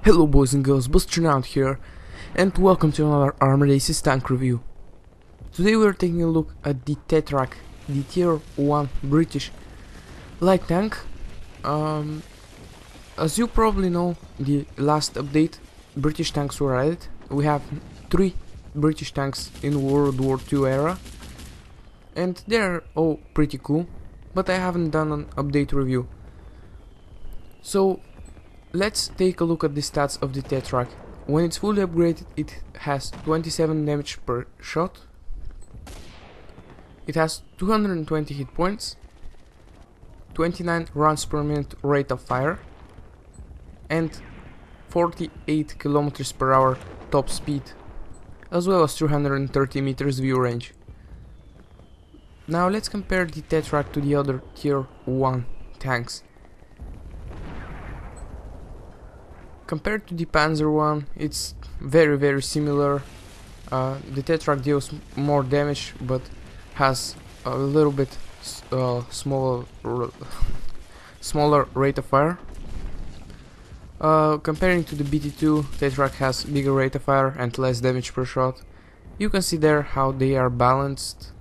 Hello boys and girls, Busternaut here, and welcome to another Armored Aces tank review. Today we are taking a look at the Tetrarch, the tier 1 British light tank. As you probably know, the last update, British tanks were added. We have 3 British tanks in World War II era, and they're all pretty cool, but I haven't done an update review. So let's take a look at the stats of the Tetrarch. When it's fully upgraded, it has 27 damage per shot. It has 220 hit points, 29 rounds per minute rate of fire, and 48 kilometers per hour top speed, as well as 330 meters view range. Now let's compare the Tetrarch to the other tier 1 tanks. Compared to the Panzer one, it's very similar. The Tetrarch deals more damage, but has a little bit smaller rate of fire. Comparing to the BT2, Tetrarch has bigger rate of fire and less damage per shot. You can see there how they are balanced,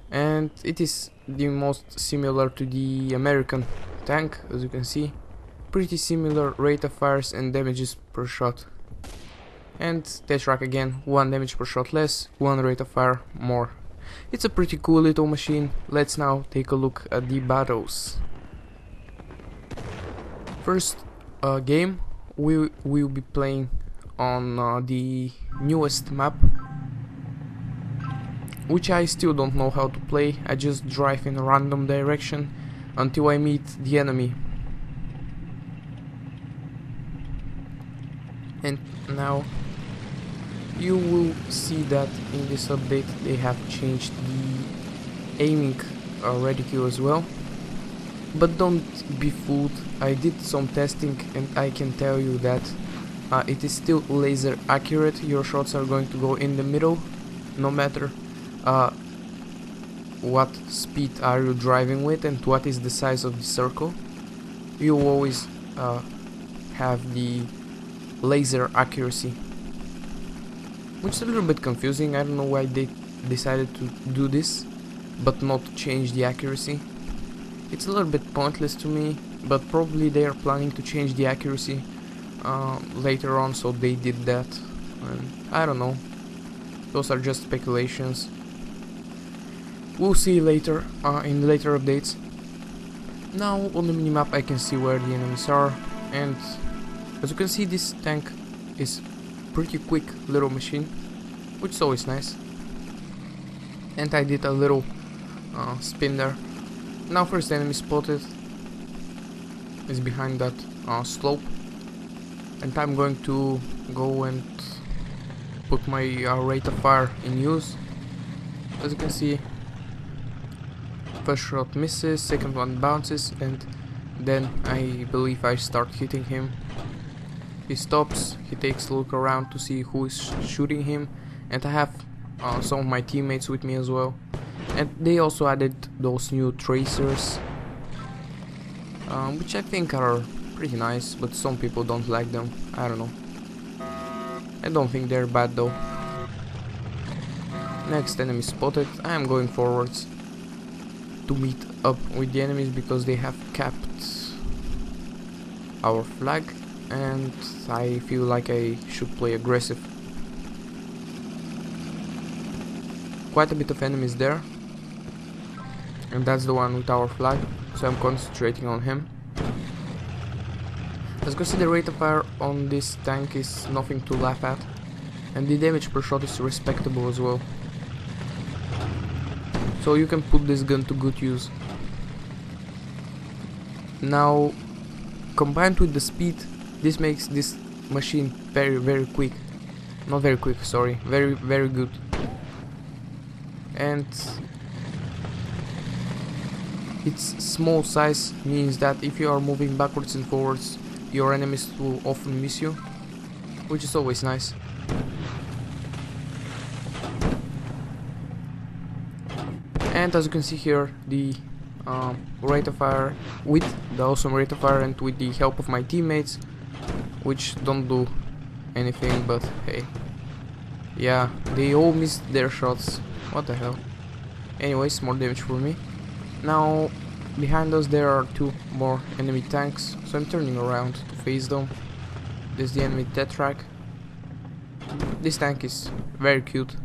and it is the most similar to the American tank, as you can see. Pretty similar rate of fires and damages per shot. And Tetrarch again, 1 damage per shot less, 1 rate of fire more. It's a pretty cool little machine. Let's now take a look at the battles. First game, we will be playing on the newest map, which I still don't know how to play. I just drive in a random direction until I meet the enemy. And now you will see that in this update they have changed the aiming reticule as well. But don't be fooled, I did some testing and I can tell you that it is still laser accurate. Your shots are going to go in the middle, no matter what speed are you driving with and what is the size of the circle. You will always have the laser accuracy, which is a little bit confusing. I don't know why they decided to do this but not change the accuracy. It's a little bit pointless to me, but probably they are planning to change the accuracy later on, so they did that. And I don't know, those are just speculations. We'll see later in the later updates. Now on the minimap I can see where the enemies are, and as you can see, this tank is pretty quick little machine, which is always nice. And I did a little spin there. Now first enemy spotted is behind that slope, and I'm going to go and put my rate of fire in use. As you can see, first shot misses, second one bounces, and then I believe I start hitting him. He stops, he takes a look around to see who is shooting him, and I have some of my teammates with me as well. And they also added those new tracers, which I think are pretty nice, but some people don't like them. I don't know. I don't think they're bad though. Next enemy spotted. I am going forwards to meet up with the enemies because they have capped our flag, and I feel like I should play aggressive. Quite a bit of enemies there, and that's the one with our flag, so I'm concentrating on him. As you can see, the rate of fire on this tank is nothing to laugh at, and the damage per shot is respectable as well, so you can put this gun to good use. Now, combined with the speed, this makes this machine very quick. Not very quick, sorry, very good. And its small size means that if you are moving backwards and forwards, your enemies will often miss you, which is always nice. And as you can see here, the rate of fire, with the awesome rate of fire and with the help of my teammates, which don't do anything, but hey. Yeah, they all missed their shots. What the hell? Anyways, more damage for me. Now, behind us there are two more enemy tanks, so I'm turning around to face them. This is the enemy Tetrarch. This tank is very cute.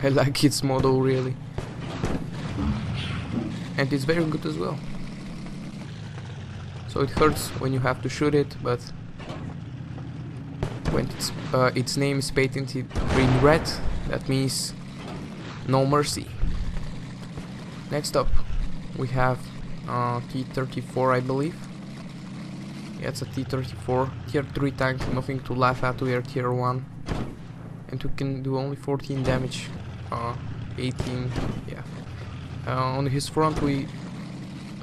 I like its model really. And it's very good as well. So it hurts when you have to shoot it, but when its name is painted in red, that means no mercy. Next up, we have T-34, I believe. Yeah, it's a T-34, tier 3 tank, nothing to laugh at, we are tier 1. And we can do only 14 damage, 18, yeah. On his front we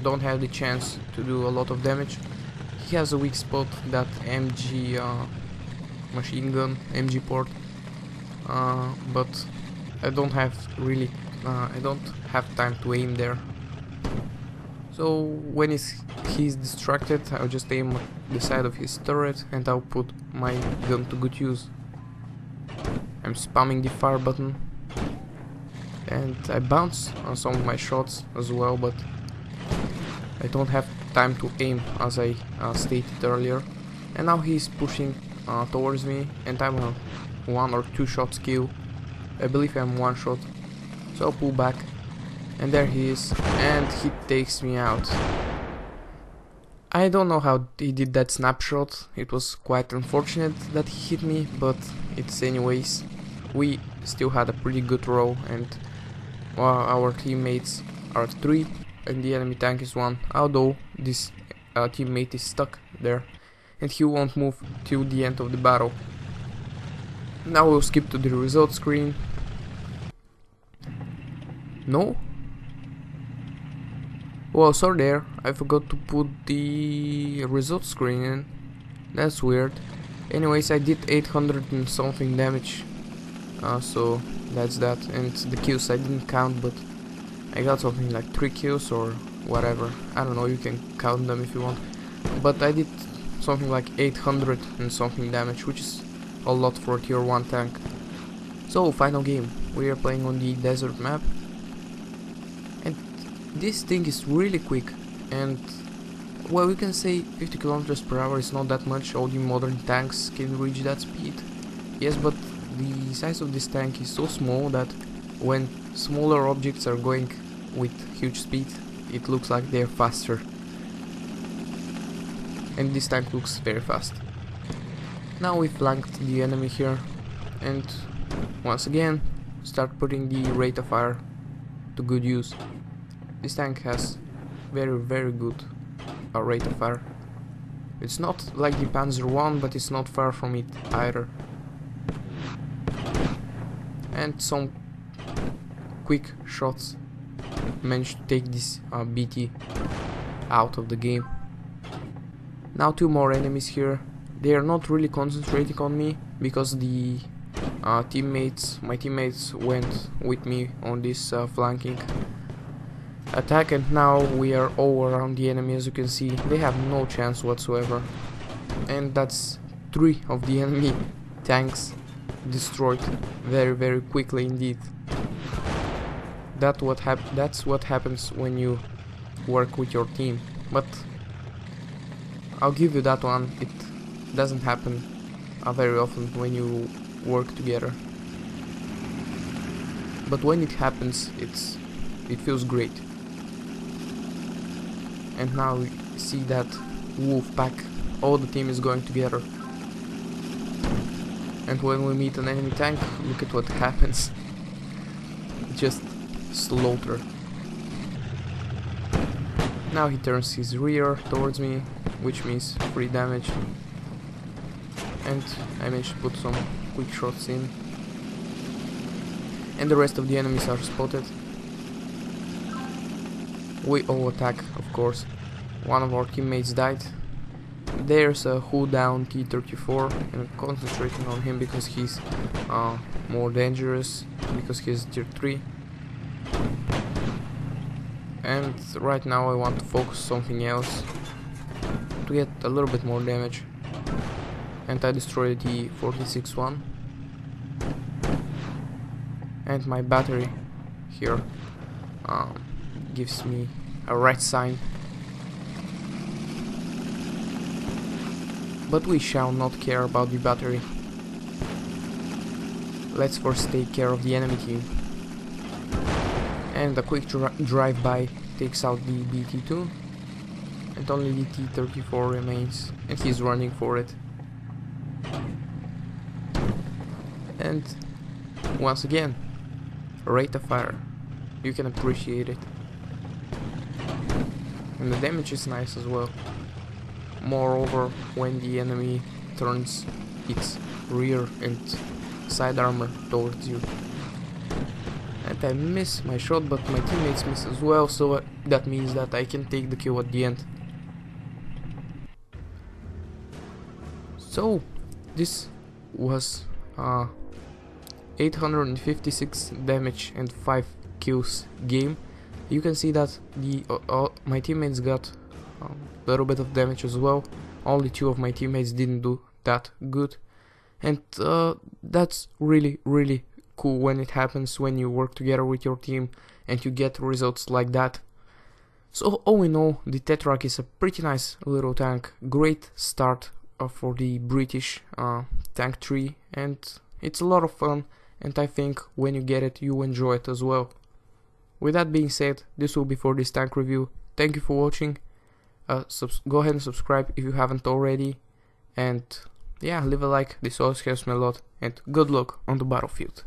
don't have the chance to do a lot of damage. He has a weak spot, that MG machine gun, MG port, but I don't have really, I don't have time to aim there. So when he's distracted, I'll just aim at the side of his turret and I'll put my gun to good use. I'm spamming the fire button and I bounce on some of my shots as well, but I don't have time to aim as I stated earlier. And now he's pushing towards me and I'm a 1 or 2 shots kill. I believe I'm 1 shot, so I'll pull back and there he is, and he takes me out. I don't know how he did that snapshot. It was quite unfortunate that he hit me, but it's anyways. We still had a pretty good row and our teammates are 3 and the enemy tank is 1, although this teammate is stuck there and he won't move till the end of the battle. Now we'll skip to the results screen. No? Well, sorry there, I forgot to put the results screen in. That's weird. Anyways, I did 800 and something damage. So that's that, and the kills I didn't count, but I got something like 3 kills or whatever. I don't know, you can count them if you want. But I did something like 800 and something damage, which is a lot for a tier 1 tank. So, final game. We are playing on the desert map. And this thing is really quick. And, well, you can say 50 kilometers per hour is not that much. All the modern tanks can reach that speed. Yes, but the size of this tank is so small that when smaller objects are going with huge speed, it looks like they're faster. And this tank looks very fast. Now we flanked the enemy here, and once again start putting the rate of fire to good use. This tank has very good rate of fire. It's not like the Panzer 1, but it's not far from it either. And some quick shots managed to take this BT out of the game. Now 2 more enemies here. They are not really concentrating on me because the my teammates went with me on this flanking attack, and now we are all around the enemy. As you can see, they have no chance whatsoever, and that's 3 of the enemy tanks destroyed very quickly indeed. That's what happens when you work with your team, but I'll give you that one. It doesn't happen very often when you work together, but when it happens, it feels great. And now we see that wolf pack, all the team is going together, and when we meet an enemy tank, look at what happens. Just slaughter. Now he turns his rear towards me, which means 3 damage, and I managed to put some quick shots in, and the rest of the enemies are spotted. We all attack, of course. One of our teammates died. There's a hull down T-34, and I'm concentrating on him because he's more dangerous, because he's tier 3. And right now I want to focus something else to get a little bit more damage. and I destroyed the 46 one. And my battery here gives me a red sign. But we shall not care about the battery. Let's first take care of the enemy team. And a quick drive-by takes out the BT-2. And only the T-34 remains. And he's running for it. And once again, rate of fire. You can appreciate it. And the damage is nice as well. Moreover, when the enemy turns its rear and side armor towards you. And I miss my shot, but my teammates miss as well, so that means that I can take the kill at the end. So, this was 856 damage and 5 kills game. You can see that my teammates got a little bit of damage as well. Only 2 of my teammates didn't do that good, and that's really cool when it happens, when you work together with your team and you get results like that. So all in all, the Tetrarch is a pretty nice little tank. Great start for the British tank tree, and it's a lot of fun, and I think when you get it, you enjoy it as well. With that being said, this will be for this tank review. Thank you for watching. Go ahead and subscribe if you haven't already, and yeah, leave a like, this always helps me a lot, and good luck on the battlefield.